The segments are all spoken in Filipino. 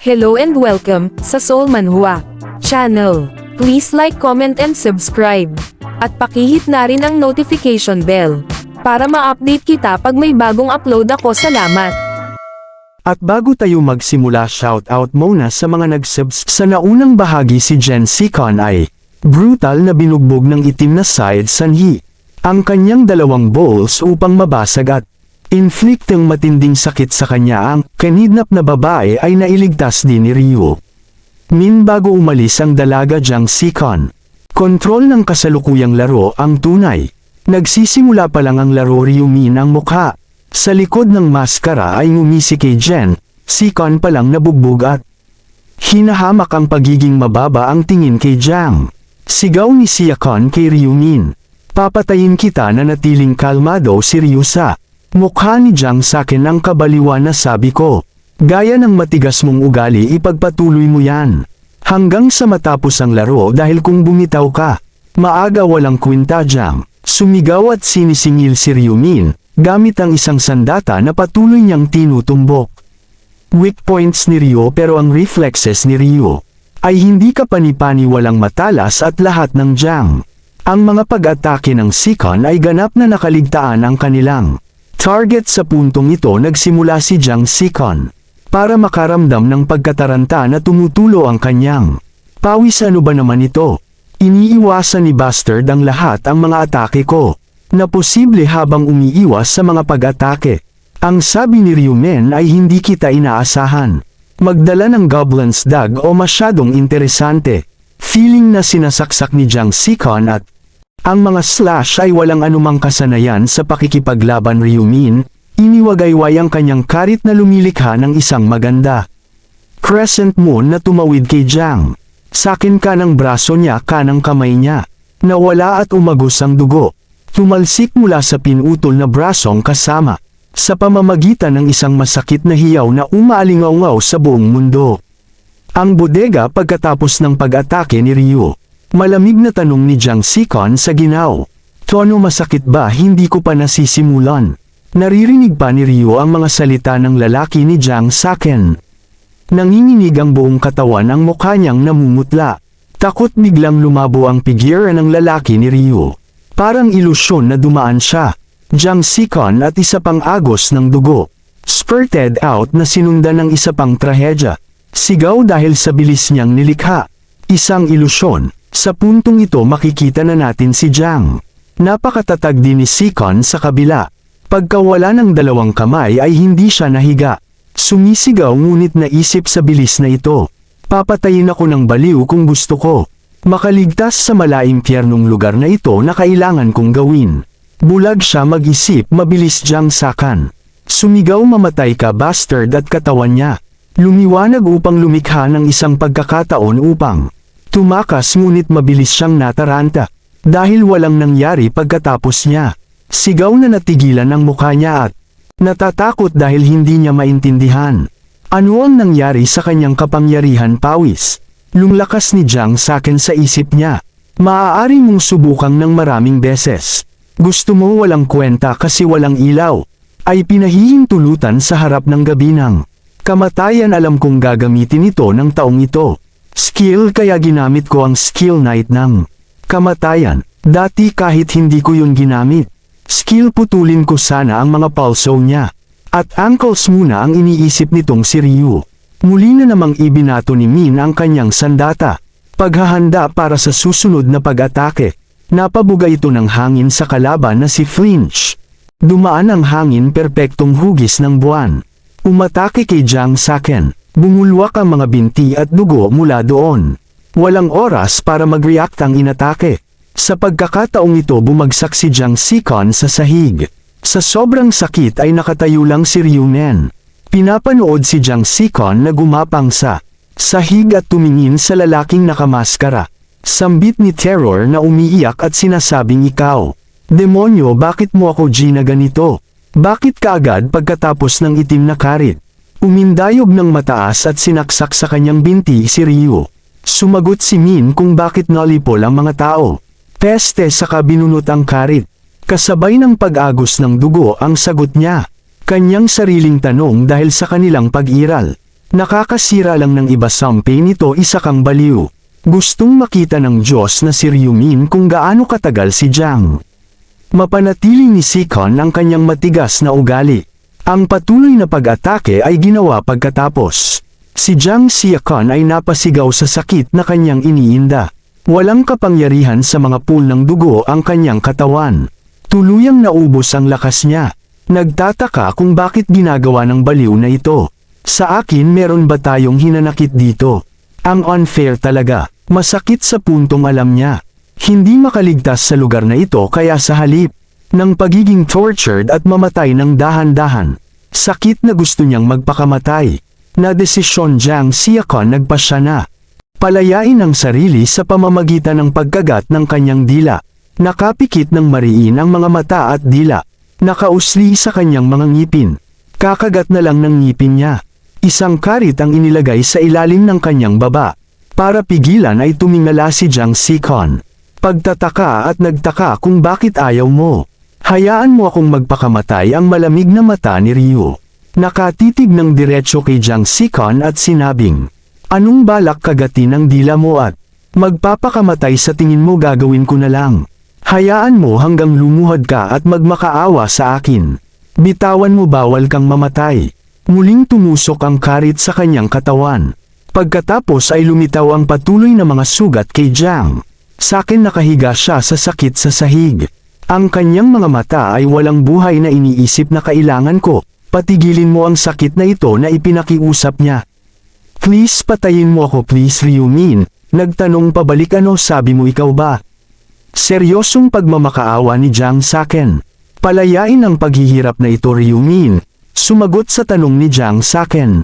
Hello and welcome sa Soul Manhua channel. Please like, comment and subscribe. At pakihit na rin ang notification bell para ma-update kita pag may bagong upload ako. Salamat! At bago tayo magsimula, shoutout muna sa mga nag-subs. Sa naunang bahagi si Jen Sikon ay brutal na binugbog ng itim na side sanhi ang kanyang dalawang bowls upang mabasag at inflict ng matinding sakit sa kanya. Ang kinidnap na babae ay nailigtas din ni Ryu Min bago umalis ang dalaga Jang Sikon. Kontrol ng kasalukuyang laro ang tunay. Nagsisimula pa lang ang laro, Ryu Min ang mukha sa likod ng maskara ay ngumisi kay Jen Sikon pa lang nabugbog at hinahamak ang pagiging mababa ang tingin kay Jang. Sigaw ni Sikon kay Ryu Min, "Papatayin kita!" na natiling kalmado si Ryu sa mukha ni Jang. "Sakin ang kabaliwan na sabi ko. Gaya ng matigas mong ugali, ipagpatuloy mo yan hanggang sa matapos ang laro dahil kung bumitaw ka, maaga walang kwenta." Jang sumigaw at sinisingil si Ryu Min gamit ang isang sandata na patuloy niyang tinutumbok. Weak points ni Ryu, pero ang reflexes ni Ryu ay hindi kapani-pani, walang matalas at lahat ng Jang. Ang mga pag-atake ng Sikon ay ganap na nakaligtaan ang kanilang target. Sa puntong ito nagsimula si Jang Sikon para makaramdam ng pagkataranta na tumutulo ang kanyang pawis. Ano ba naman ito? Iniiwasan ni Bastard ang lahat ang mga atake ko na posible habang umiiwas sa mga pag-atake. Ang sabi ni Ryu Min ay hindi kita inaasahan magdala ng Goblin's Dagger o masyadong interesante. Feeling na sinasaksak ni Jang Sikon at ang mga slash ay walang anumang kasanayan sa pakikipaglaban. Ryu Min iniwagayway ang kanyang karit na lumilikha ng isang maganda crescent moon na tumawid kay Jang. Sakin ka ng braso niya, kanang kamay niya nawala at umagos ang dugo. Tumalsik mula sa pinutol na brasong kasama sa pamamagitan ng isang masakit na hiyaw na umaalingaw sa buong mundo. Ang bodega pagkatapos ng pag-atake ni Ryu. Malamig na tanong ni Jang Sikon sa ginaw. "Tono, masakit ba?" "Hindi ko pa nasisimulan." Naririnig pa ni Ryu ang mga salita ng lalaki ni Jang sakin. Nanginginig ang buong katawan, ang mukha niyang namumutla. Takot biglang lumabo ang figure ng lalaki ni Ryu. Parang ilusyon na dumaan siya. Jang Sikon at isa pang agos ng dugo spurted out na sinundan ng isa pang trahedya. Sigaw dahil sa bilis niyang nilikha. Isang ilusyon. Sa puntong ito makikita na natin si Jang. Napakatatag din ni Sikon sa kabila. Pagkawala ng dalawang kamay ay hindi siya nahiga. Sumisigaw ngunit naisip sa bilis na ito, "Papatayin ako ng baliw kung gusto ko. Makaligtas sa malaimpyernong lugar na ito na kailangan kong gawin." Bulag siya mag-isip, mabilis Jang Sakan. Sumigaw, "Mamatay ka, bastard!" at katawan niya lumiwanag upang lumikha ng isang pagkakataon upang tumakas, ngunit mabilis siyang nataranta dahil walang nangyari pagkatapos niya. Sigaw na natigilan ang mukha niya at natatakot dahil hindi niya maintindihan ano ang nangyari sa kanyang kapangyarihan. Pawis lumlakas ni Jang Saken sa isip niya. "Maaari mong subukang ng maraming beses. Gusto mo walang kwenta kasi walang ilaw ay pinahihintulutan sa harap ng gabi ng kamatayan. Alam kong gagamitin ito ng taong ito. Skill, kaya ginamit ko ang skill night ng kamatayan. Dati kahit hindi ko yun ginamit. Skill, putulin ko sana ang mga pulso niya at ankles." Muna ang iniisip nitong si Ryu. Muli na namang ibinato ni Min ang kanyang sandata. Paghahanda para sa susunod na pag-atake. Napabuga ito ng hangin sa kalaban na si Flinch. Dumaan ang hangin, perpektong hugis ng buwan. Umatake kay Jang Saken. Bumulwak ang mga binti at dugo mula doon. Walang oras para mag-react ang inatake. Sa pagkakataong ito bumagsak si Jang Sikon sa sahig. Sa sobrang sakit ay nakatayo lang si Ryu Min. Pinapanood si Jang Sikon na gumapang sa sahig at tumingin sa lalaking nakamaskara. Sambit ni Terror na umiiyak at sinasabing, "Ikaw, demonyo, bakit mo ako ginaganito? Bakit kaagad pagkatapos ng itim na karit?" Umindayog ng mataas at sinaksak sa kanyang binti si Ryu. Sumagot si Min kung bakit nalipol ang mga tao. "Peste," saka binunot ang karit. Kasabay ng pag-agos ng dugo ang sagot niya. Kanyang sariling tanong dahil sa kanilang pag-iral. Nakakasira lang ng iba sampe nito, isa kang baliw. Gustong makita ng Diyos na si Ryumin kung gaano katagal si Jiang. Mapanatili ni Sikon ang kanyang matigas na ugali. Ang patuloy na pag-atake ay ginawa pagkatapos. Si Jiang Siakon ay napasigaw sa sakit na kanyang iniinda. Walang kapangyarihan sa mga pool ng dugo ang kanyang katawan. Tuluyang naubos ang lakas niya. Nagtataka kung bakit ginagawa ng baliw na ito. Sa akin, meron ba tayong hinanakit dito? Ang unfair talaga. Masakit sa puntong alam niya. Hindi makaligtas sa lugar na ito, kaya sa halip ng pagiging tortured at mamatay ng dahan-dahan. Sakit na gusto niyang magpakamatay. Na desisyon Jiang Siakon, nagpasya na palayain ang sarili sa pamamagitan ng pagkagat ng kanyang dila. Nakapikit ng mariin ang mga mata at dila. Nakausli sa kanyang mga ngipin. Kakagat na lang ng ngipin niya. Isang karit ang inilagay sa ilalim ng kanyang baba. Para pigilan ay tumingala si Jiang Sikon. Pagtataka at nagtaka kung bakit ayaw mo. Hayaan mo akong magpakamatay, ang malamig na mata ni Ryu. Nakatitig ng diretso kay Jiang Sikon at sinabing, anong balak kagatin ang dila mo at magpapakamatay? Sa tingin mo gagawin ko na lang. Hayaan mo hanggang lumuhad ka at magmakaawa sa akin. Bitawan mo, bawal kang mamatay. Muling tumusok ang karit sa kanyang katawan. Pagkatapos ay lumitaw ang patuloy na mga sugat kay Jiang. Sakin nakahiga siya sa sakit sa sahig. Ang kanyang mga mata ay walang buhay na iniisip na kailangan ko. Patigilin mo ang sakit na ito na ipinakiusap niya. Please patayin mo ako please, Ryumin. Nagtanong pabalik, ano sabi mo, ikaw ba? Seryosong pagmamakaawa ni Jiang sa akin. Palayain ang paghihirap na ito, Ryumin. Sumagot sa tanong ni Jiang sa akin.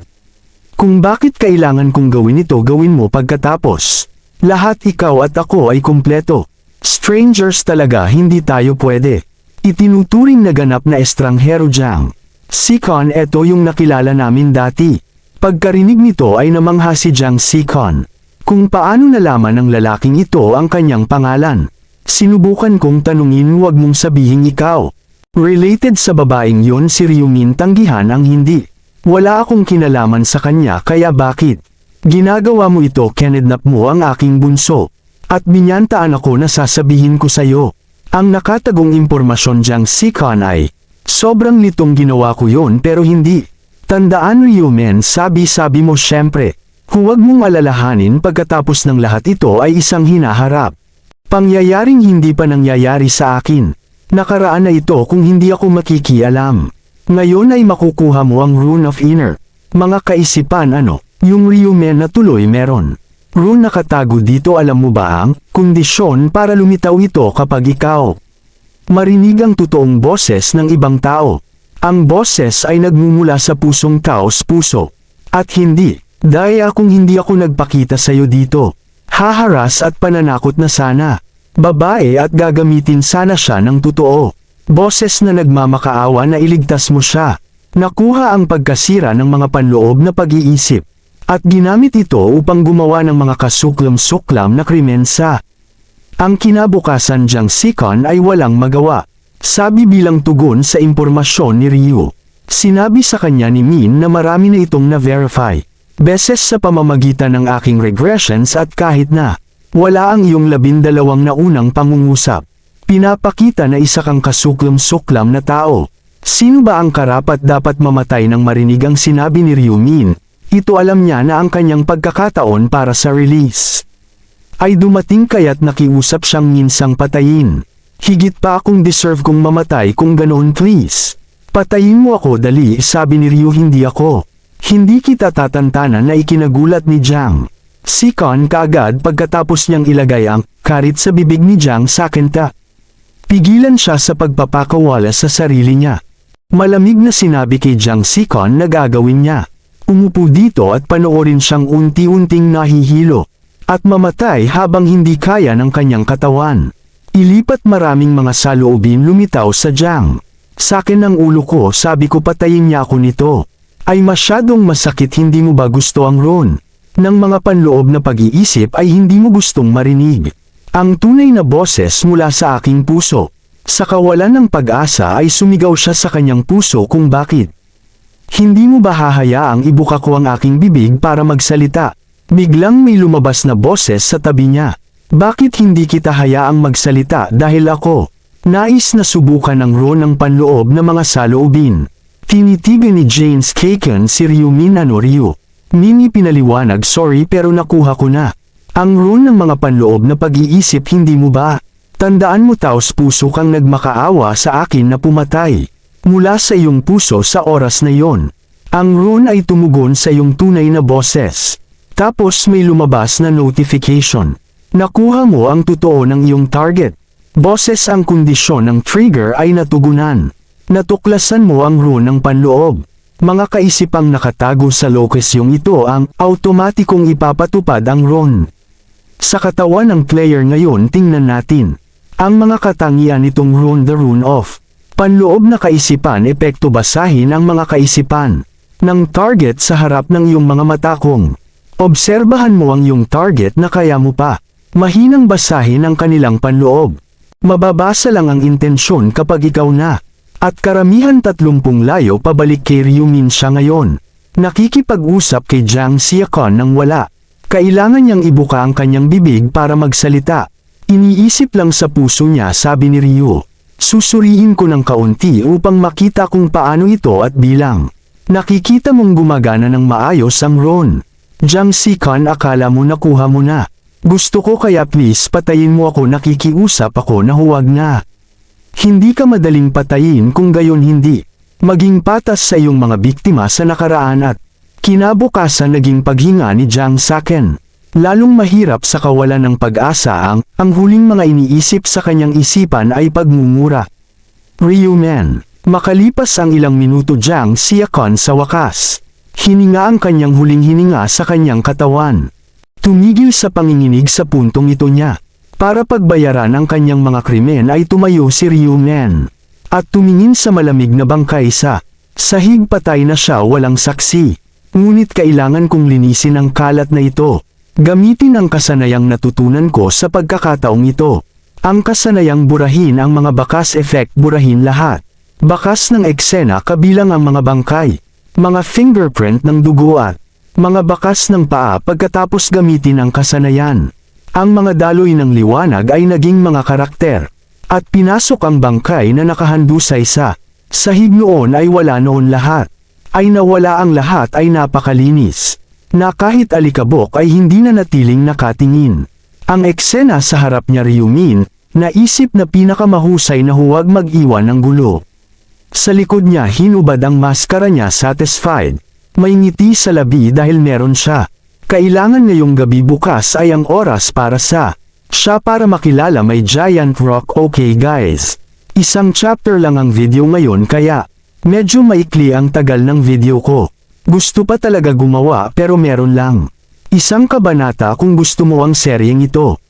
Kung bakit kailangan kong gawin ito, gawin mo pagkatapos. Lahat ikaw at ako ay kumpleto. Strangers talaga, hindi tayo pwede. Itinuturing na ganap na estranghero Jiang Sikon, eto yung nakilala namin dati. Pagkarinig nito ay namangha si Jiang Sikon. Kung paano nalaman ng lalaking ito ang kanyang pangalan. Sinubukan kong tanungin, huwag mong sabihing ikaw. Related sa babaeng yon si Ryumin, tanggihan ang hindi. Wala akong kinalaman sa kanya, kaya bakit? Ginagawa mo ito, kinidnap mo ang aking bunso. At binyantaan ako na sasabihin ko sayo. Ang nakatagong impormasyon Jiang Sikon ay, sobrang litong ginawa ko yon pero hindi. Tandaan, Ryumin, sabi mo syempre. Huwag mong alalahanin, pagkatapos ng lahat ito ay isang hinaharap. Pangyayaring hindi pa nangyayari sa akin. Nakaraan na ito kung hindi ako makikialam. Ngayon ay makukuha mo ang Rune of Inner. Mga kaisipan, ano, yung Ryumin na tuloy meron. Rune nakatago dito, alam mo ba ang kondisyon para lumitaw ito kapag ikaw marinig ang totoong boses ng ibang tao. Ang boses ay nagmumula sa pusong taos puso. At hindi, daya kung hindi ako nagpakita sa'yo dito. Haharas at pananakot na sana. Babae at gagamitin sana siya ng totoo. Boses na nagmamakaawa na iligtas mo siya. Nakuha ang pagkasira ng mga panloob na pag-iisip. At ginamit ito upang gumawa ng mga kasuklam-suklam na krimen sa ang kinabukasan. Jiang Sikon ay walang magawa. Sabi bilang tugon sa impormasyon ni Ryu. Sinabi sa kanya ni Min na marami na itong na-verify. Beses sa pamamagitan ng aking regressions at kahit na wala ang iyong 12 na unang pangungusap. Pinapakita na isa kang kasuklam-suklam na tao. Sino ba ang karapat dapat mamatay nang marinig ang sinabi ni Ryumin? Ito alam niya na ang kanyang pagkakataon para sa release ay dumating, kaya't nakiusap siyang minsang patayin. Higit pa akong deserve kong mamatay kung ganoon, please. Patayin mo ako dali, sabi ni Ryu. Hindi ako. Hindi kita tatantanan, na ikinagulat ni Jiang Sikon kaagad pagkatapos niyang ilagay ang karit sa bibig ni Jiang Sakenta. Pigilan siya sa pagpapakawala sa sarili niya. Malamig na sinabi kay Jiang Sikon na gagawin niya. Umupo dito at panoorin siyang unti-unting nahihilo at mamatay habang hindi kaya ng kanyang katawan. Ilipat maraming mga saloobin lumitaw sa Jiang. Sakin ang ulo ko, sabi ko, patayin niya ako nito. Ay masyadong masakit, hindi mo ba gusto ang rune ng mga panloob na pag-iisip ay hindi mo gustong marinig. Ang tunay na boses mula sa aking puso. Sa kawalan ng pag-asa ay sumigaw siya sa kanyang puso kung bakit Hindi mo ba hahayaang ibuka ko ang aking bibig para magsalita? Biglang may lumabas na boses sa tabi niya. Bakit hindi kita hayaang magsalita dahil ako? Nais na subukan ng Ron ng panloob na mga saloobin. Tinitigan ni James Kaken si Ryumin Ryu. Mini pinaliwanag, sorry pero nakuha ko na. Ang Ron ng mga panloob na pag-iisip, hindi mo ba? Tandaan mo, taos puso kang nagmakaawa sa akin na pumatay. Mula sa iyong puso sa oras na yon. Ang Ron ay tumugon sa iyong tunay na boses. Tapos may lumabas na notification. Nakuha mo ang totoo ng iyong target. Boses, ang kondisyon ng trigger ay natugunan. Natuklasan mo ang Ron ng panloob. Mga kaisipang nakatago sa lokasyong ito ang automatikong ipapatupad ang Ron. Sa katawan ng player ngayon, tingnan natin. Ang mga katangian nitong Ron, the Rune of Panloob na kaisipan. Epekto, basahin ang mga kaisipan ng target sa harap ng iyong mga mata. Kung obserbahan mo ang iyong target na kaya mo pa mahinang basahin ang kanilang panloob. Mababasa lang ang intensyon kapag ikaw na. At karamihan 30 layo pabalik kay Ryumin siya ngayon. Nakikipag-usap kay Jang Siakon nang wala. Kailangan niyang ibuka ang kanyang bibig para magsalita. Iniisip lang sa puso niya, sabi ni Ryu. Susuriin ko ng kaunti upang makita kung paano ito at bilang. Nakikita mong gumagana ng maayos ang Ron. Jang Siakon, akala mo nakuha mo na. Gusto ko, kaya please patayin mo ako. Nakikiusap ako na huwag na. Hindi ka madaling patayin kung gayon hindi maging patas sa iyong mga biktima sa nakaraan. At kinabukasan naging paghinga ni Jang Saken. Lalong mahirap sa kawalan ng pag-asa. Ang huling mga iniisip sa kanyang isipan ay pagmumura. Ryumen. Makalipas ang ilang minuto, Jang Siakon sa wakas. Hininga ang kanyang huling hininga sa kanyang katawan. Tumigil sa panginginig sa puntong ito niya. Para pagbayaran ang kanyang mga krimen ay tumayo si Ryumen. At tumingin sa malamig na bangkay sa sahig. Patay na siya, walang saksi. Ngunit kailangan kong linisin ang kalat na ito. Gamitin ang kasanayang natutunan ko sa pagkakataong ito. Ang kasanayang burahin ang mga bakas effect, burahin lahat. Bakas ng eksena kabilang ang mga bangkay, mga fingerprint ng dugo at mga bakas ng paa. Pagkatapos gamitin ang kasanayan, ang mga daloy ng liwanag ay naging mga karakter. At pinasok ang bangkay na nakahandusay sa sahig. Noon ay wala, noon lahat ay nawala, ang lahat ay napakalinis. Na kahit alikabok ay hindi na natiling nakatingin. Ang eksena sa harap niya, Ryumin, naisip na pinakamahusay na huwag mag-iwan ng gulo. Sa likod niya hinubad ang maskara niya, satisfied. May ngiti sa labi dahil meron siya. Kailangan ngayong gabi, bukas ay ang oras para sa siya para makilala may giant rock. Okay guys, isang chapter lang ang video ngayon kaya medyo maikli ang tagal ng video ko. Gusto pa talaga gumawa pero meron lang isang kabanata. Kung gusto mo ang seryeng ito,